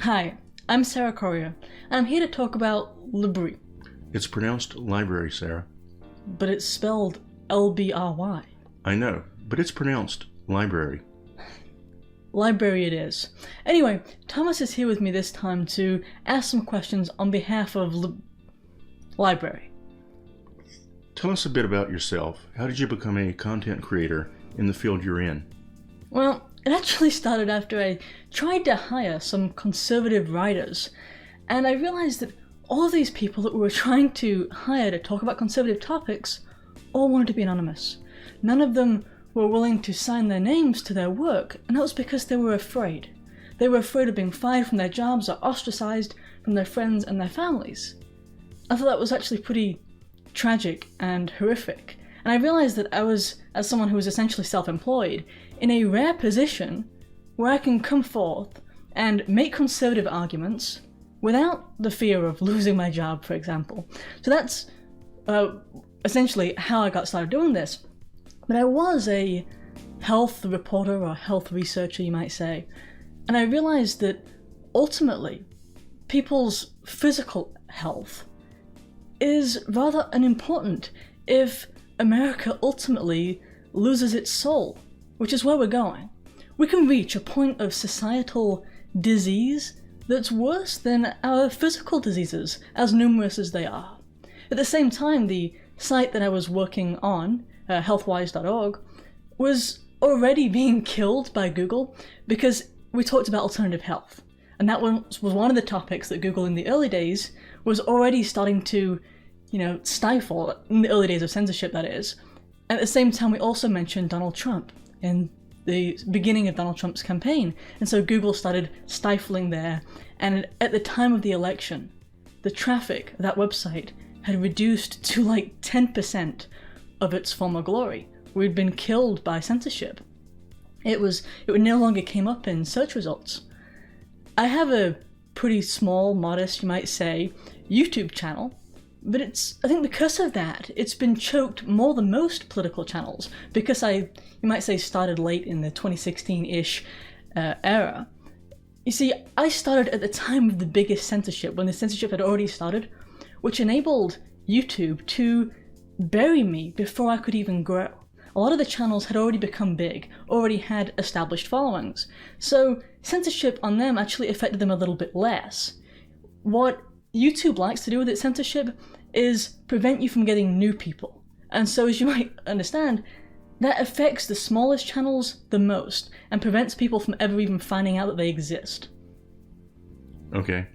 Hi, I'm Sarah Corriher, and I'm here to talk about LBRY. It's pronounced library, Sarah. But it's spelled LBRY. I know, but it's pronounced library. Library it is. Anyway, Thomas is here with me this time to ask some questions on behalf of LBRY. Tell us a bit about yourself. How did you become a content creator in the field you're in? Well, it actually started after I tried to hire some conservative writers, and I realized that all of these people that we were trying to hire to talk about conservative topics all wanted to be anonymous. None of them were willing to sign their names to their work, and that was because they were afraid. They were afraid of being fired from their jobs or ostracized from their friends and their families. I thought that was actually pretty tragic and horrific, and I realized that I was, as someone who was essentially self-employed, in a rare position where I can come forth and make conservative arguments without the fear of losing my job, for example. So that's essentially how I got started doing this. But I was a health reporter or health researcher, you might say, and I realized that ultimately people's physical health is rather unimportant if America ultimately loses its soul, which is where we're going. We can reach a point of societal disease that's worse than our physical diseases, as numerous as they are. At the same time, the site that I was working on, healthwise.org, was already being killed by Google because we talked about alternative health. And that was one of the topics that Google in the early days was already starting to, stifle, in the early days of censorship, that is. At the same time, we also mentioned Donald Trump in the beginning of Donald Trump's campaign. And so Google started stifling there. And at the time of the election, the traffic of that website had reduced to like 10% of its former glory. We'd been killed by censorship. It no longer came up in search results. I have a pretty small, modest, you might say, YouTube channel, but I think because of that, it's been choked more than most political channels, because you might say, started late in the 2016-ish era. You see, I started at the time of the biggest censorship, when the censorship had already started, which enabled YouTube to bury me before I could even grow. A lot of the channels had already become big, already had established followings, so censorship on them actually affected them a little bit less. What YouTube likes to do with its censorship is prevent you from getting new people. And so, as you might understand, that affects the smallest channels the most and prevents people from ever even finding out that they exist. Okay.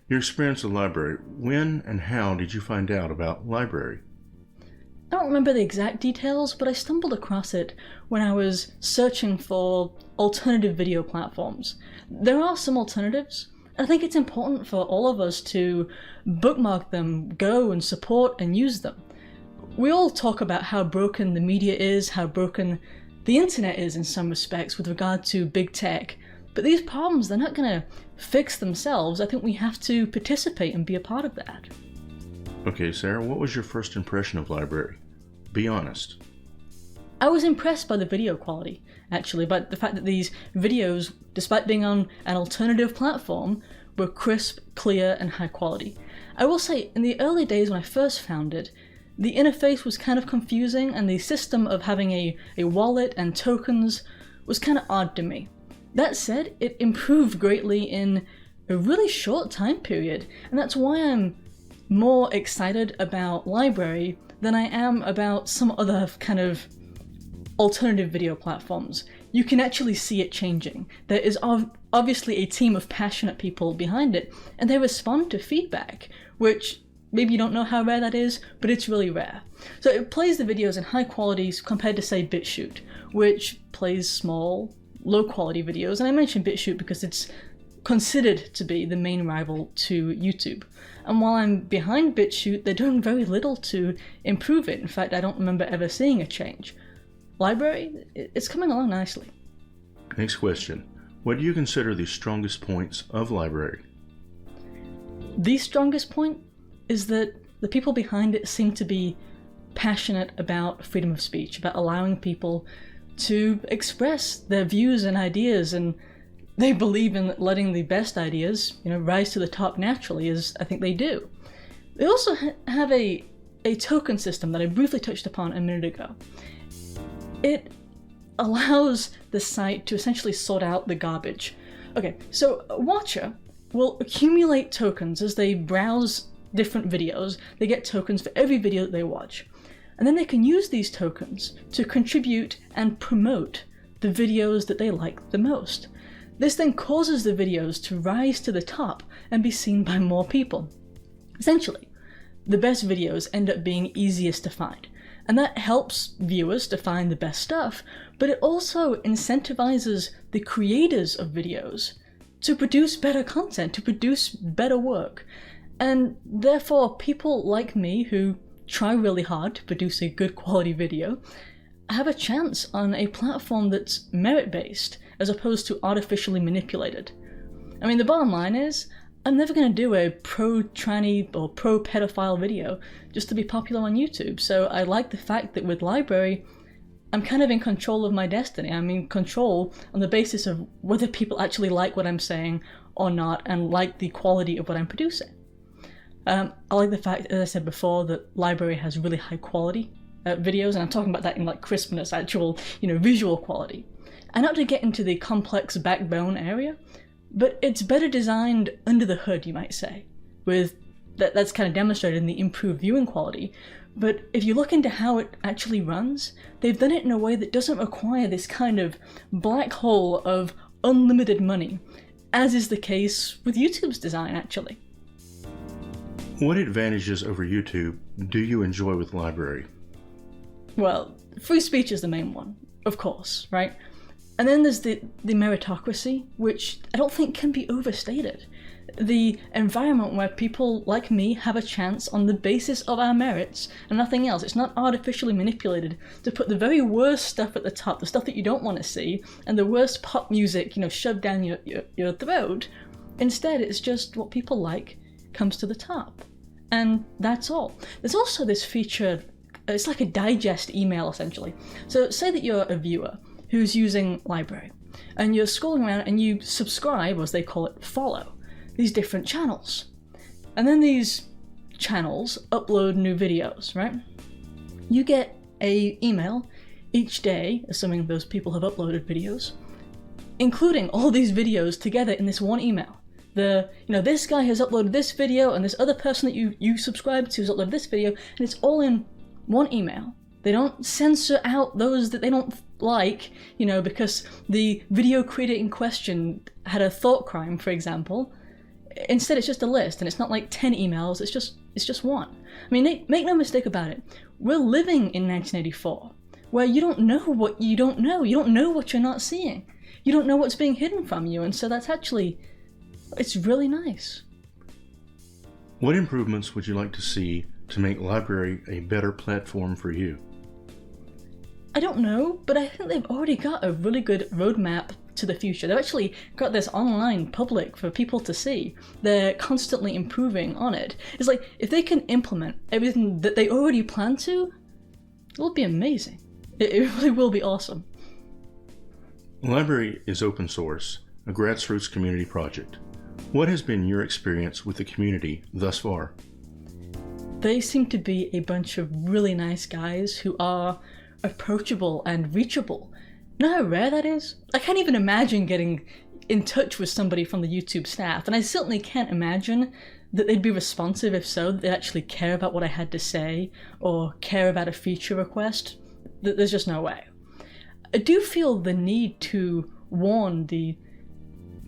Your experience with LBRY, when and how did you find out about LBRY? I don't remember the exact details, but I stumbled across it when I was searching for alternative video platforms. There are some alternatives. I think it's important for all of us to bookmark them, go and support and use them. We all talk about how broken the media is, how broken the internet is in some respects with regard to big tech, but these problems, they're not going to fix themselves. I think we have to participate and be a part of that. Okay, Sarah, what was your first impression of LBRY? Be honest. I was impressed by the video quality, actually, by the fact that these videos, despite being on an alternative platform, were crisp, clear, and high quality. I will say, in the early days when I first found it, the interface was kind of confusing, and the system of having a wallet and tokens was kind of odd to me. That said, it improved greatly in a really short time period, and that's why I'm more excited about LBRY than I am about some other kind of alternative video platforms. You can actually see it changing. There is obviously a team of passionate people behind it, and they respond to feedback, which maybe you don't know how rare that is, but it's really rare. So it plays the videos in high quality compared to, say, BitChute, which plays small, low quality videos. And I mention BitChute because it's considered to be the main rival to YouTube. And while I'm behind BitChute, they're doing very little to improve it. In fact, I don't remember ever seeing a change. LBRY, it's coming along nicely. Next question. What do you consider the strongest points of LBRY? The strongest point is that the people behind it seem to be passionate about freedom of speech, about allowing people to express their views and ideas and they believe in letting the best ideas, rise to the top naturally, as I think they do. They also have a token system that I briefly touched upon a minute ago. It allows the site to essentially sort out the garbage. Okay, so a watcher will accumulate tokens as they browse different videos. They get tokens for every video that they watch. And then they can use these tokens to contribute and promote the videos that they like the most. This then causes the videos to rise to the top and be seen by more people. Essentially, the best videos end up being easiest to find. And that helps viewers to find the best stuff, but it also incentivizes the creators of videos to produce better content, to produce better work. And therefore, people like me who try really hard to produce a good quality video have a chance on a platform that's merit-based as opposed to artificially manipulated. I mean, the bottom line is, I'm never going to do a pro-tranny or pro-pedophile video just to be popular on YouTube. So I like the fact that with LBRY, I'm kind of in control of my destiny. I'm in control on the basis of whether people actually like what I'm saying or not, and like the quality of what I'm producing. I like the fact, as I said before, that LBRY has really high quality videos, and I'm talking about that in like crispness, actual, visual quality. And not to get into the complex backbone area, but it's better designed under the hood, you might say, with that's kind of demonstrated in the improved viewing quality. But if you look into how it actually runs, they've done it in a way that doesn't require this kind of black hole of unlimited money, as is the case with YouTube's design, actually. What advantages over YouTube do you enjoy with LBRY? Well, free speech is the main one, of course, right? And then there's the meritocracy, which I don't think can be overstated. The environment where people like me have a chance on the basis of our merits and nothing else. It's not artificially manipulated to put the very worst stuff at the top, the stuff that you don't want to see, and the worst pop music, shoved down your throat. Instead, it's just what people like comes to the top. And that's all. There's also this feature, it's like a digest email essentially. So say that you're a viewer who's using LBRY, and you're scrolling around and you subscribe, or as they call it, follow, these different channels. And then these channels upload new videos, right? You get an email each day, assuming those people have uploaded videos, including all these videos together in this one email. This guy has uploaded this video, and this other person that you subscribe to has uploaded this video, and it's all in one email. They don't censor out those that they don't like, because the video creator in question had a thought crime, for example. Instead, it's just a list, and it's not like 10 emails, it's just one. I mean, make no mistake about it. We're living in 1984, where you don't know what you don't know. You don't know what you're not seeing. You don't know what's being hidden from you, and so that's actually, it's really nice. What improvements would you like to see to make LBRY a better platform for you? I don't know, but I think they've already got a really good roadmap to the future. They've actually got this online public for people to see. They're constantly improving on it. It's like, if they can implement everything that they already plan to, it'll be amazing. It really will be awesome. LBRY is open source, a grassroots community project. What has been your experience with the community thus far? They seem to be a bunch of really nice guys who are approachable and reachable. You know how rare that is? I can't even imagine getting in touch with somebody from the YouTube staff, and I certainly can't imagine that they'd be responsive. If so, that they'd actually care about what I had to say or care about a feature request. There's just no way. I do feel the need to warn the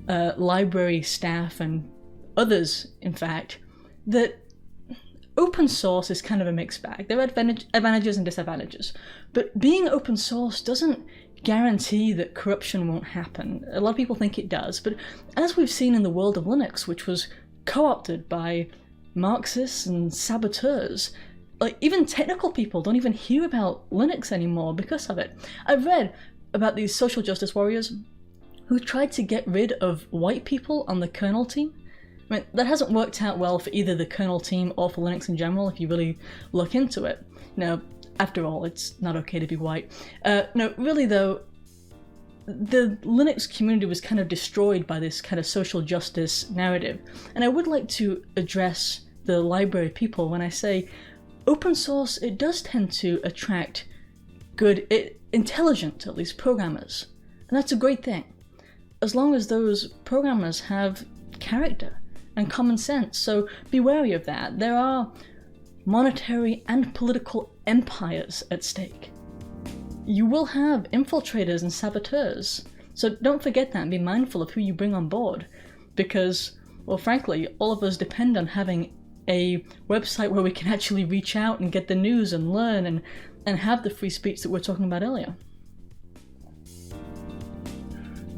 LBRY staff and others, in fact, that open source is kind of a mixed bag. There are advantages and disadvantages, but being open source doesn't guarantee that corruption won't happen. A lot of people think it does, but as we've seen in the world of Linux, which was co-opted by Marxists and saboteurs, like even technical people don't even hear about Linux anymore because of it. I've read about these social justice warriors who tried to get rid of white people on the kernel team. I mean, that hasn't worked out well for either the kernel team or for Linux in general, if you really look into it. After all, it's not okay to be white. No, really though, the Linux community was kind of destroyed by this kind of social justice narrative. And I would like to address the library people when I say open source, it does tend to attract good, intelligent, at least, programmers. And that's a great thing, as long as those programmers have character and common sense. So be wary of that. There are monetary and political empires at stake. You will have infiltrators and saboteurs. So don't forget that and be mindful of who you bring on board. Because, well, frankly, all of us depend on having a website where we can actually reach out and get the news and learn and have the free speech that we were talking about earlier.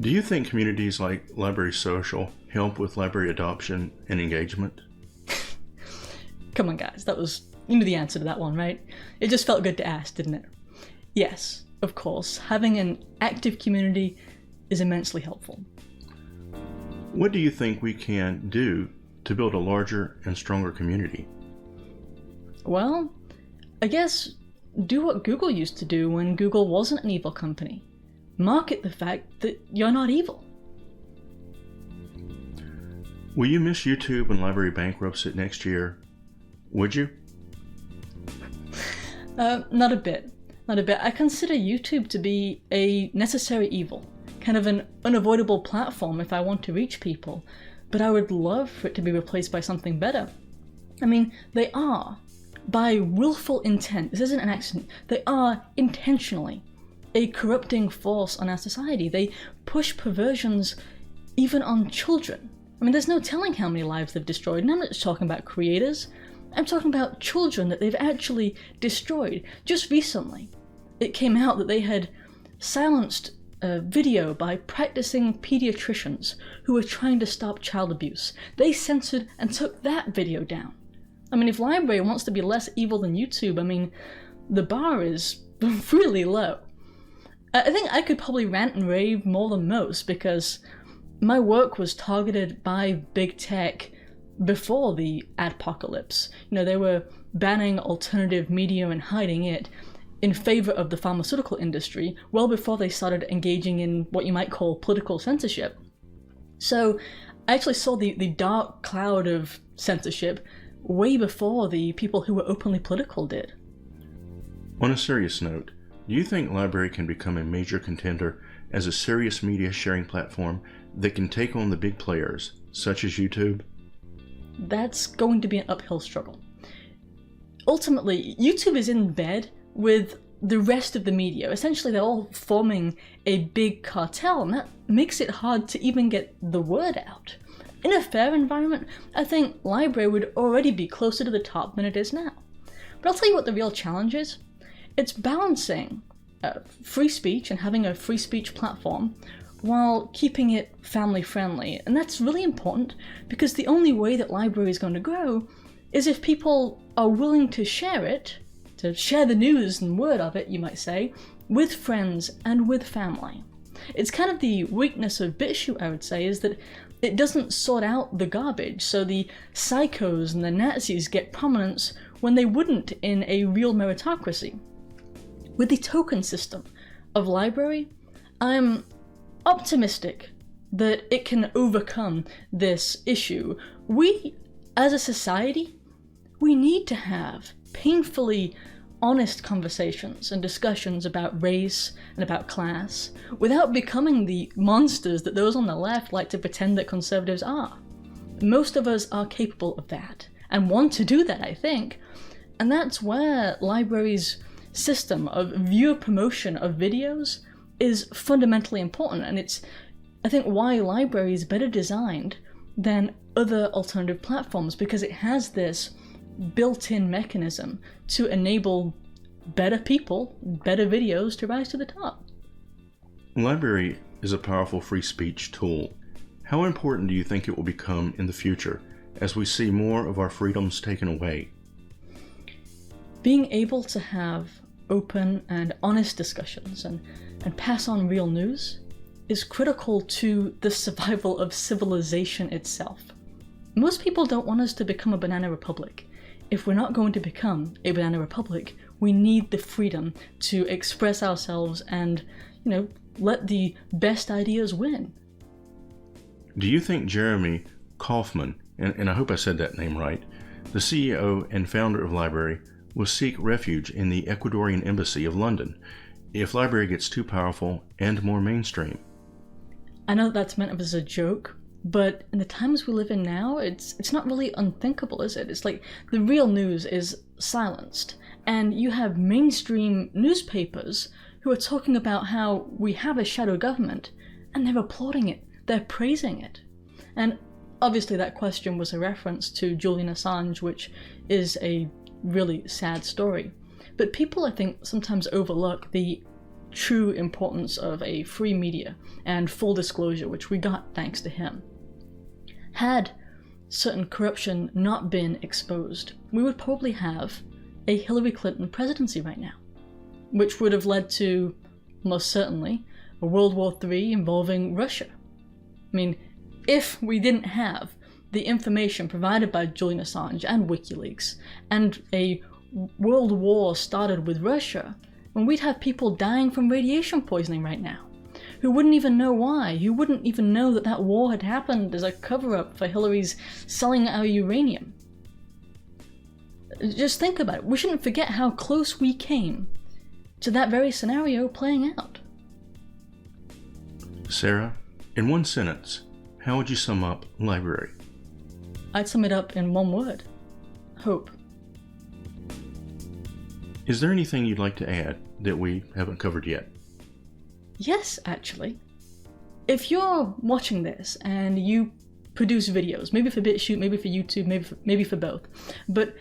Do you think communities like LBRY Social help with library adoption and engagement? Come on, guys, you knew the answer to that one, right? It just felt good to ask, didn't it? Yes, of course, having an active community is immensely helpful. What do you think we can do to build a larger and stronger community? Well, I guess do what Google used to do when Google wasn't an evil company. Market the fact that you're not evil. Will you miss YouTube when LBRY bankrupts it next year? Would you? Not a bit. Not a bit. I consider YouTube to be a necessary evil, kind of an unavoidable platform if I want to reach people, but I would love for it to be replaced by something better. I mean, they are, by willful intent, this isn't an accident, they are intentionally a corrupting force on our society. They push perversions even on children. I mean, there's no telling how many lives they've destroyed, and I'm not just talking about creators. I'm talking about children that they've actually destroyed. Just recently, it came out that they had silenced a video by practicing pediatricians who were trying to stop child abuse. They censored and took that video down. I mean, if LBRY wants to be less evil than YouTube, I mean, the bar is really low. I think I could probably rant and rave more than most because my work was targeted by big tech before the adpocalypse. You know, they were banning alternative media and hiding it in favor of the pharmaceutical industry well before they started engaging in what you might call political censorship. So I actually saw the dark cloud of censorship way before the people who were openly political did. On a serious note, do you think LBRY can become a major contender as a serious media sharing platform that can take on the big players, such as YouTube? That's going to be an uphill struggle. Ultimately, YouTube is in bed with the rest of the media. Essentially, they're all forming a big cartel, and that makes it hard to even get the word out. In a fair environment, I think LBRY would already be closer to the top than it is now. But I'll tell you what the real challenge is. It's balancing free speech and having a free speech platform while keeping it family friendly. And that's really important because the only way that LBRY is going to grow is if people are willing to share it, to share the news and word of it, you might say, with friends and with family. It's kind of the weakness of BitChute, I would say, is that it doesn't sort out the garbage, so the psychos and the Nazis get prominence when they wouldn't in a real meritocracy. With the token system of LBRY, I'm optimistic that it can overcome this issue. We, as a society, we need to have painfully honest conversations and discussions about race and about class without becoming the monsters that those on the left like to pretend that conservatives are. Most of us are capable of that and want to do that, I think, and that's where LBRY's system of viewer promotion of videos is fundamentally important, and it's, I think, why LBRY is better designed than other alternative platforms, because it has this built-in mechanism to enable better people, better videos to rise to the top. LBRY is a powerful free speech tool. How important do you think it will become in the future as we see more of our freedoms taken away? Being able to have open and honest discussions and pass on real news is critical to the survival of civilization itself. Most people don't want us to become a banana republic. If we're not going to become a banana republic, we need the freedom to express ourselves and, let the best ideas win. Do you think Jeremy Kaufman, and I hope I said that name right, the CEO and founder of LBRY, will seek refuge in the Ecuadorian Embassy of London if LBRY gets too powerful and more mainstream? I know that's meant as a joke, but in the times we live in now, it's not really unthinkable, is it? It's like the real news is silenced, and you have mainstream newspapers who are talking about how we have a shadow government, and they're applauding it, they're praising it. And obviously that question was a reference to Julian Assange, which is a really sad story. But people, I think, sometimes overlook the true importance of a free media and full disclosure, which we got thanks to him. Had certain corruption not been exposed, we would probably have a Hillary Clinton presidency right now, which would have led to, most certainly, a World War III involving Russia. I mean, if we didn't have the information provided by Julian Assange and WikiLeaks, and a world war started with Russia, when we'd have people dying from radiation poisoning right now, who wouldn't even know why, who wouldn't even know that that war had happened as a cover-up for Hillary's selling our uranium. Just think about it. We shouldn't forget how close we came to that very scenario playing out. Sarah, in one sentence, how would you sum up LBRY? I'd sum it up in one word: hope. Is there anything you'd like to add that we haven't covered yet? Yes, actually. If you're watching this and you produce videos, maybe for BitChute, maybe for YouTube, maybe for both, but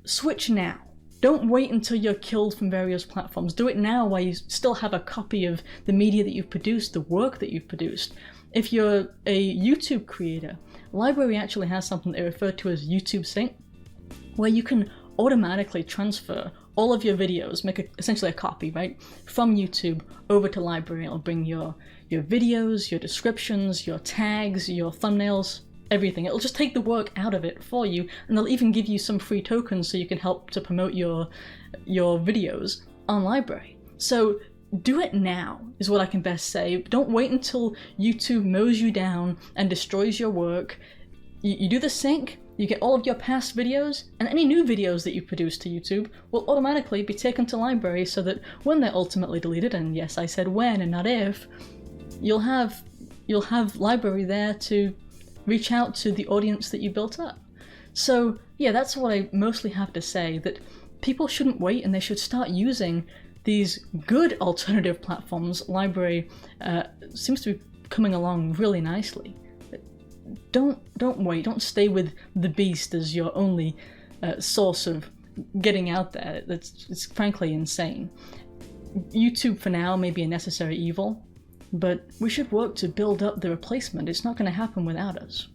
switch now. Don't wait until you're killed from various platforms. Do it now while you still have a copy of the media that you've produced, the work that you've produced. If you're a YouTube creator, LBRY actually has something they refer to as YouTube Sync, where you can automatically transfer all of your videos, make essentially a copy, right, from YouTube over to LBRY. It'll bring your videos, your descriptions, your tags, your thumbnails, everything. It'll just take the work out of it for you, and they'll even give you some free tokens so you can help to promote your videos on LBRY. So do it now, is what I can best say. Don't wait until YouTube mows you down and destroys your work. You do the sync, you get all of your past videos, and any new videos that you produce to YouTube will automatically be taken to LBRY so that when they're ultimately deleted, and yes, I said when and not if, you'll have LBRY there to reach out to the audience that you built up. So yeah, that's what I mostly have to say, that people shouldn't wait and they should start using these good alternative platforms. LBRY seems to be coming along really nicely. Don't wait, don't stay with the beast as your only source of getting out there. It's frankly insane. YouTube for now may be a necessary evil, but we should work to build up the replacement. It's not going to happen without us.